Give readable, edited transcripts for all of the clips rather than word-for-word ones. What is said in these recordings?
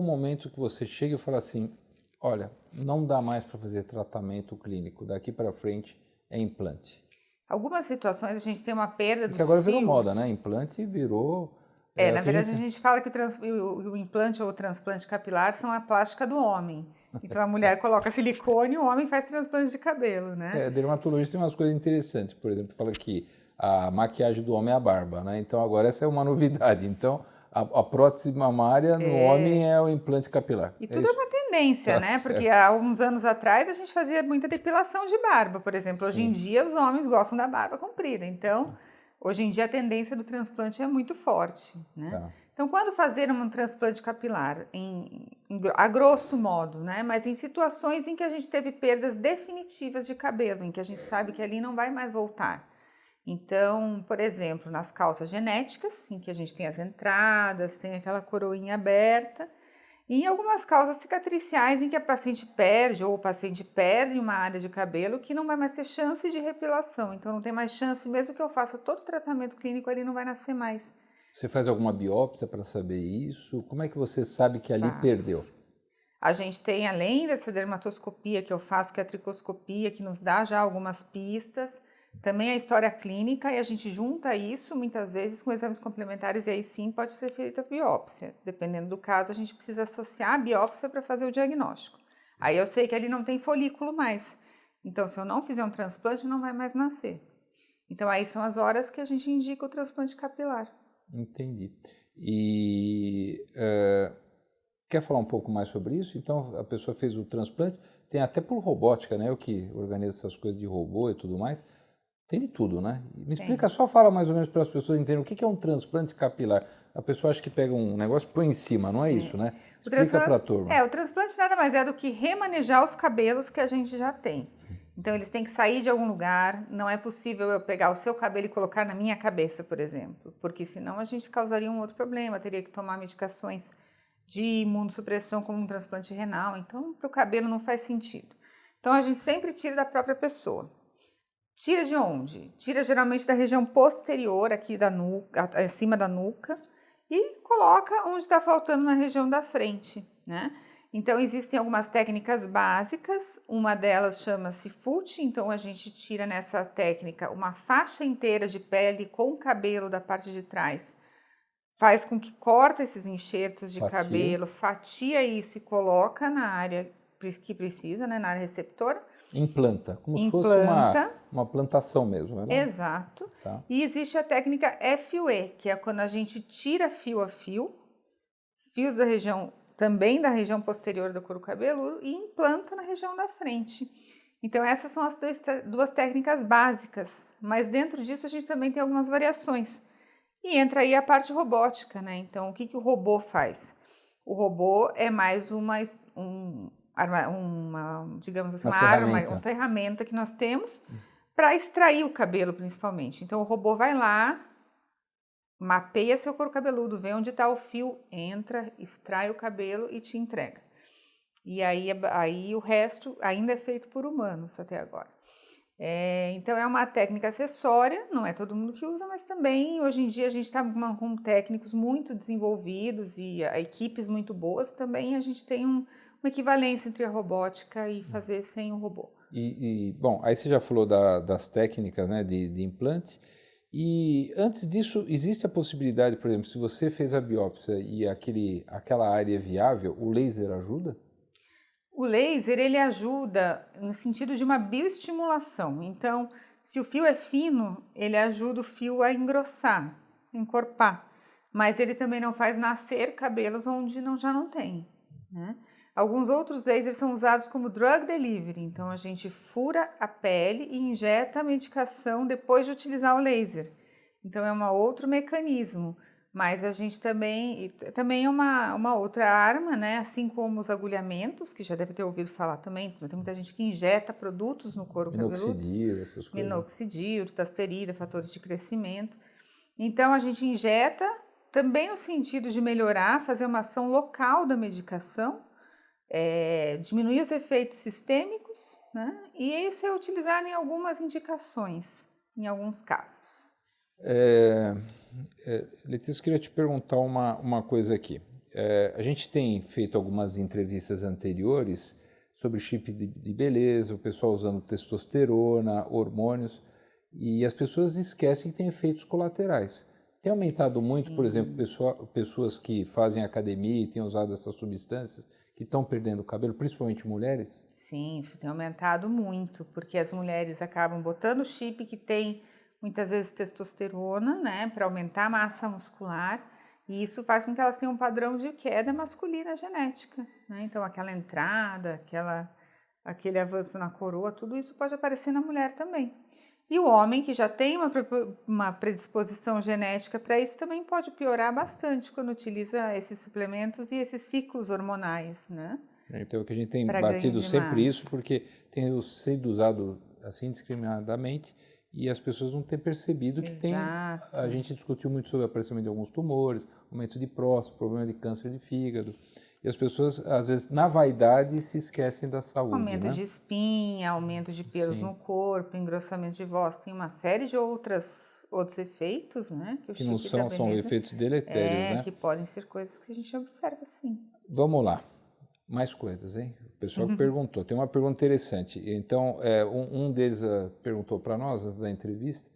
momento que você chega e fala assim, olha, não dá mais para fazer tratamento clínico, daqui para frente é implante? Algumas situações a gente tem uma perda dos Porque agora virou fios. moda, né? Implante virou... Na o que verdade a gente fala que o implante ou o transplante capilar são a plástica do homem. Então a mulher coloca silicone e o homem faz transplante de cabelo, né? Dermatologista tem umas coisas interessantes, por exemplo, fala que a maquiagem do homem é a barba, né? Então agora essa é uma novidade. Então a prótese mamária no homem é o implante capilar. E tudo é uma tendência, Tá né? certo. Porque há uns anos atrás a gente fazia muita depilação de barba, por exemplo. Hoje em Sim. dia os homens gostam da barba comprida. Então, hoje em dia a tendência do transplante é muito forte, né? Tá. Então, quando fazer um transplante capilar, a grosso modo, né? Mas em situações em que a gente teve perdas definitivas de cabelo, em que a gente sabe que ali não vai mais voltar. Então, por exemplo, nas calças genéticas, em que a gente tem as entradas, tem aquela coroinha aberta, e em algumas causas cicatriciais em que a paciente perde ou o paciente perde uma área de cabelo que não vai mais ter chance de repilação. Então não tem mais chance, mesmo que eu faça todo o tratamento clínico, ali não vai nascer mais. Você faz alguma biópsia para saber isso? Como é que você sabe que ali perdeu? A gente tem, além dessa dermatoscopia que eu faço, que é a tricoscopia, que nos dá já algumas pistas, também a história clínica, e a gente junta isso muitas vezes com exames complementares, e aí sim pode ser feita a biópsia. Dependendo do caso, a gente precisa associar a biópsia para fazer o diagnóstico. Aí eu sei que ali não tem folículo mais. Então, se eu não fizer um transplante, não vai mais nascer. Então, aí são as horas que a gente indica o transplante capilar. Entendi. E quer falar um pouco mais sobre isso? Então, a pessoa fez o transplante, tem até por robótica, né? Eu que organizo essas coisas de robô e tudo mais. Tem de tudo, né? Me explica, só fala mais ou menos para as pessoas entenderem o que é um transplante capilar. A pessoa acha que pega um negócio e põe em cima, não é isso, né? Explica para a turma. O transplante nada mais é do que remanejar os cabelos que a gente já tem. Então, eles têm que sair de algum lugar. Não é possível eu pegar o seu cabelo e colocar na minha cabeça, por exemplo, porque senão a gente causaria um outro problema, teria que tomar medicações de imunossupressão como um transplante renal. Então, para o cabelo não faz sentido. Então, a gente sempre tira da própria pessoa. Tira de onde? Tira geralmente da região posterior, aqui da nuca, acima da nuca, e coloca onde está faltando na região da frente, né? Então, existem algumas técnicas básicas, uma delas chama-se FUT, então a gente tira nessa técnica uma faixa inteira de pele com cabelo da parte de trás, faz com que corta esses enxertos de cabelo, fatia isso e coloca na área que precisa, né, na área receptora. Implanta, como se fosse uma plantação mesmo, né? Exato. Tá. E existe a técnica FUE, que é quando a gente tira fio a fio, fios da região, também da região posterior do couro cabeludo, e implanta na região da frente. Então essas são as duas técnicas básicas, mas dentro disso a gente também tem algumas variações. E entra aí a parte robótica, né? Então o que o robô faz? O robô é mais digamos assim, uma ferramenta que nós temos para extrair o cabelo, principalmente. Então, o robô vai lá, mapeia seu couro cabeludo, vê onde está o fio, entra, extrai o cabelo e te entrega. E aí o resto ainda é feito por humanos até agora. Então, é uma técnica acessória, não é todo mundo que usa, mas também, hoje em dia, a gente está com técnicos muito desenvolvidos e equipes muito boas, também a gente tem uma equivalência entre a robótica e fazer sem o robô. Bom, aí você já falou das técnicas, né, de implantes, e antes disso, existe a possibilidade, por exemplo, se você fez a biópsia e aquela área é viável, o laser ajuda? O laser, ele ajuda no sentido de uma bioestimulação. Então, se o fio é fino, ele ajuda o fio a engrossar, encorpar. Mas ele também não faz nascer cabelos onde já não tem, né? Alguns outros lasers são usados como drug delivery. Então, a gente fura a pele e injeta a medicação depois de utilizar o laser. Então, é um outro mecanismo. Mas a gente também é uma outra arma, né? Assim como os agulhamentos, que já deve ter ouvido falar também. Tem muita gente que injeta produtos no couro cabeludo. Minoxidil, essas coisas. Minoxidil, dutasterida, fatores de crescimento. Então, a gente injeta também no sentido de melhorar, fazer uma ação local da medicação, diminuir os efeitos sistêmicos, né? E isso é utilizado em algumas indicações, em alguns casos. Letícia, eu queria te perguntar uma coisa aqui. a gente tem feito algumas entrevistas anteriores sobre chip de beleza, o pessoal usando testosterona, hormônios, e as pessoas esquecem que tem efeitos colaterais. Tem aumentado muito, por exemplo, pessoas que fazem academia e têm usado essas substâncias, que estão perdendo o cabelo, principalmente mulheres? Sim, isso tem aumentado muito, porque as mulheres acabam botando chip que tem muitas vezes testosterona, né, para aumentar a massa muscular, e isso faz com que elas tenham um padrão de queda masculina genética, né? Então aquela entrada, aquele avanço na coroa, tudo isso pode aparecer na mulher também. E o homem que já tem uma predisposição genética para isso também pode piorar bastante quando utiliza esses suplementos e esses ciclos hormonais, né? Então, que a gente tem Para ganho batido de sempre massa. isso, porque tem sido usado assim indiscriminadamente e as pessoas não têm percebido que tem. Exato. A gente discutiu muito sobre o aparecimento de alguns tumores, aumento de próstata, problema de câncer de fígado. E as pessoas, às vezes, na vaidade, se esquecem da saúde, Aumento né? de espinha, aumento de pelos Sim. no corpo, engrossamento de voz, tem uma série de outros efeitos, né? Que o Que não chip da são beleza efeitos deletérios, né? que podem ser coisas que a gente observa sim. Vamos lá. Mais coisas, hein? O pessoal que perguntou. Tem uma pergunta interessante. Então, um deles perguntou para nós, antes da entrevista,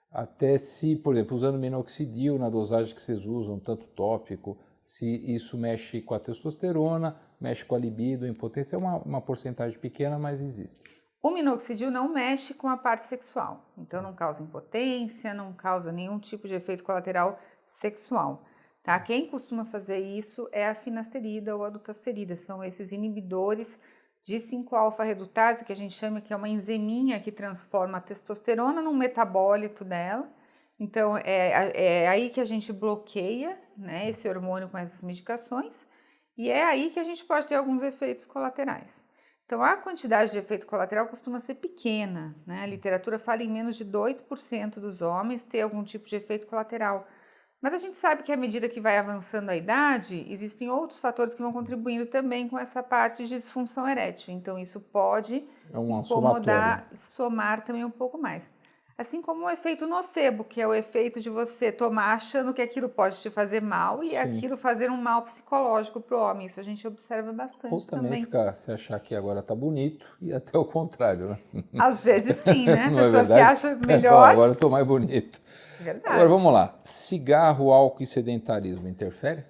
até se, por exemplo, usando minoxidil na dosagem que vocês usam, tanto tópico, se isso mexe com a testosterona, mexe com a libido, a impotência, é uma porcentagem pequena, mas existe. O minoxidil não mexe com a parte sexual, então não causa impotência, não causa nenhum tipo de efeito colateral sexual. Tá? Quem costuma fazer isso é a finasterida ou a dutasterida, são esses inibidores de 5-alfa-redutase, que a gente chama que é uma enziminha que transforma a testosterona num metabólito dela. Então, é aí que a gente bloqueia, né, esse hormônio com essas medicações, e é aí que a gente pode ter alguns efeitos colaterais. Então, a quantidade de efeito colateral costuma ser pequena, né? A literatura fala em menos de 2% dos homens ter algum tipo de efeito colateral. Mas a gente sabe que à medida que vai avançando a idade, existem outros fatores que vão contribuindo também com essa parte de disfunção erétil. Então, isso pode É uma somatória. incomodar, somar também um pouco mais. Assim como o efeito nocebo, que é o efeito de você tomar achando que aquilo pode te fazer mal e Sim. aquilo fazer um mal psicológico para o homem. Isso a gente observa bastante Ou também também. se achar que agora está bonito e até o contrário, né? Às vezes sim, né? A Não é pessoa se verdade? acha melhor. Agora eu estou mais bonito. Verdade. Agora vamos lá. Cigarro, álcool e sedentarismo interfere?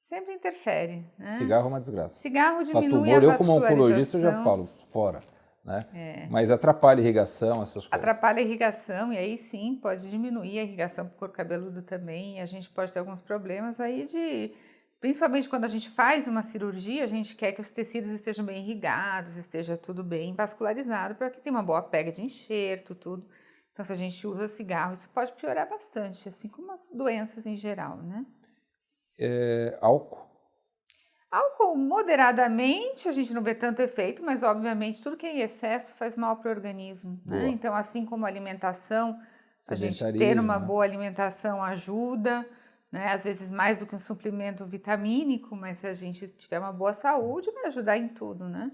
Sempre interfere, né? Cigarro é uma desgraça. Cigarro Para diminui tumor, a eu como oncologista eu já vascularização. falo, fora. Né? Mas atrapalha a irrigação, essas coisas. Atrapalha a irrigação e aí sim pode diminuir a irrigação para o couro cabeludo também. E a gente pode ter alguns problemas aí principalmente quando a gente faz uma cirurgia, a gente quer que os tecidos estejam bem irrigados, esteja tudo bem vascularizado para que tenha uma boa pega de enxerto, tudo. Então, se a gente usa cigarro, isso pode piorar bastante, assim como as doenças em geral, né? Álcool? Álcool moderadamente, a gente não vê tanto efeito, mas obviamente tudo que é em excesso faz mal para o organismo, né? Então, assim como a alimentação, a gente ter uma boa alimentação ajuda, né? Às vezes mais do que um suplemento vitamínico, mas se a gente tiver uma boa saúde, vai ajudar em tudo, né?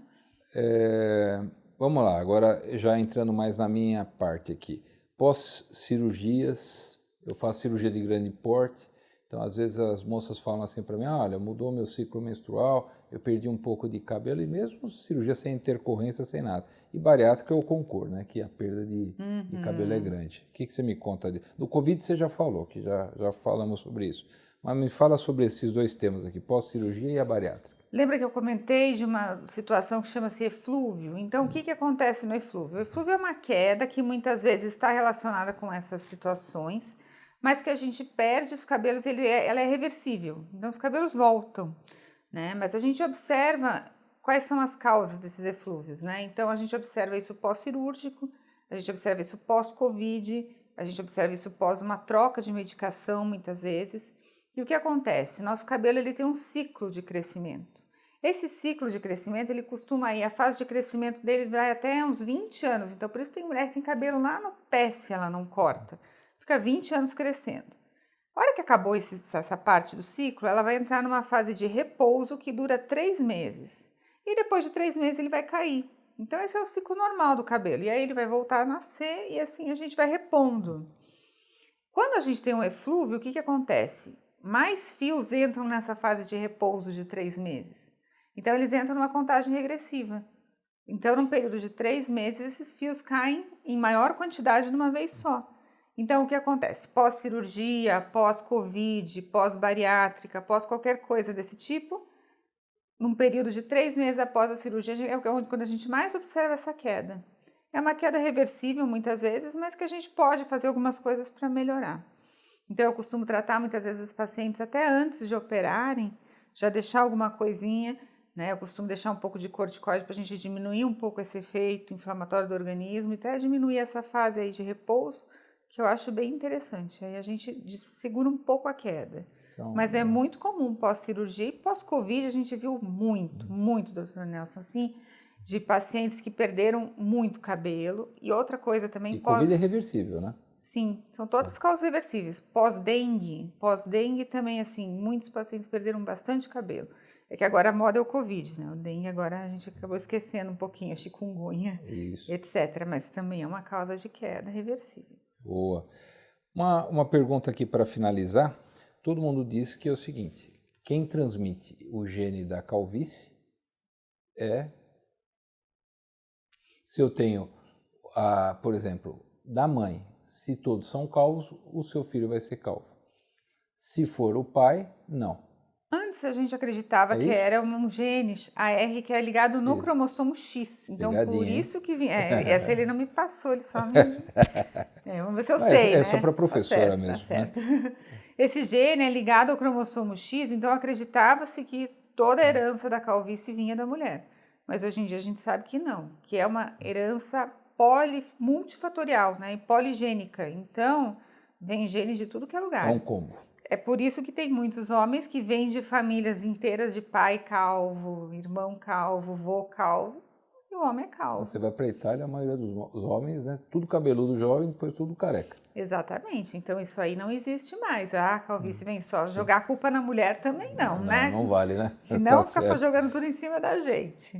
Vamos lá, agora já entrando mais na minha parte aqui. Pós-cirurgias, eu faço cirurgia de grande porte, então às vezes as moças falam assim para mim, olha, mudou meu ciclo menstrual, eu perdi um pouco de cabelo, e mesmo cirurgia sem intercorrência, sem nada. E bariátrica eu concordo, né, que a perda de cabelo é grande. O que você me conta disso? Do Covid você já falou, que já falamos sobre isso. Mas me fala sobre esses dois temas aqui, pós-cirurgia e a bariátrica. Lembra que eu comentei de uma situação que chama-se eflúvio? Então, o que acontece no eflúvio? O eflúvio é uma queda que muitas vezes está relacionada com essas situações, mas que a gente perde os cabelos, ela é reversível. Então, os cabelos voltam, né? Mas a gente observa quais são as causas desses eflúvios, né? Então, a gente observa isso pós-cirúrgico, a gente observa isso pós-Covid, a gente observa isso pós uma troca de medicação, muitas vezes. E o que acontece? Nosso cabelo ele tem um ciclo de crescimento. Esse ciclo de crescimento, ele costuma ir, a fase de crescimento dele vai até uns 20 anos. Então, por isso tem mulher que tem cabelo lá no pé se ela não corta. Fica 20 anos crescendo. A hora que acabou essa parte do ciclo, ela vai entrar numa fase de repouso que dura 3 meses. E depois de 3 meses ele vai cair. Então, esse é o ciclo normal do cabelo. E aí ele vai voltar a nascer e assim a gente vai repondo. Quando a gente tem um eflúvio, o que acontece? mais fios entram nessa fase de repouso de 3 meses. Então, eles entram numa contagem regressiva. Então, num período de 3 meses, esses fios caem em maior quantidade de uma vez só. Então, o que acontece? Pós-cirurgia, pós-Covid, pós-bariátrica, pós qualquer coisa desse tipo, num período de 3 meses após a cirurgia, é quando a gente mais observa essa queda. É uma queda reversível, muitas vezes, mas que a gente pode fazer algumas coisas para melhorar. Então, eu costumo tratar, muitas vezes, os pacientes até antes de operarem, já deixar alguma coisinha, né? Eu costumo deixar um pouco de corticoide para a gente diminuir um pouco esse efeito inflamatório do organismo e até diminuir essa fase aí de repouso, que eu acho bem interessante. Aí a gente segura um pouco a queda. Então, mas é muito comum pós-cirurgia e pós-Covid, a gente viu muito, doutor Nelson, assim, de pacientes que perderam muito cabelo. E outra coisa também... E Covid é reversível, né? Sim, são todas causas reversíveis. Pós-dengue também, assim, muitos pacientes perderam bastante cabelo. É que agora a moda é o Covid, né? O dengue agora a gente acabou esquecendo um pouquinho, a chikungunya, etc. Mas também é uma causa de queda reversível. Boa. Uma pergunta aqui para finalizar. Todo mundo diz que é o seguinte, quem transmite o gene da calvície é... Se eu tenho, por exemplo, da mãe, se todos são calvos, o seu filho vai ser calvo. Se for o pai, não. Antes a gente acreditava que era um gene, AR, que é ligado no cromossomo X. Então, por isso que vinha. Essa ele não me passou, ele só me... vamos ver se eu sei, né? É só para professora mesmo. Tá certo. Né? Esse gene é ligado ao cromossomo X, então acreditava-se que toda a herança da calvície vinha da mulher. Mas hoje em dia a gente sabe que não, que é uma herança multifatorial, né? E poligênica. Então, vem genes de tudo que é lugar. É um combo. É por isso que tem muitos homens que vêm de famílias inteiras de pai calvo, irmão calvo, vô calvo, e o homem é calvo. Você vai para a Itália, a maioria dos homens, né? Tudo cabeludo jovem, depois tudo careca. Exatamente. Então isso aí não existe mais. A calvície vem só. Jogar a culpa na mulher também não, né? Não vale, né? Senão fica jogando tudo em cima da gente.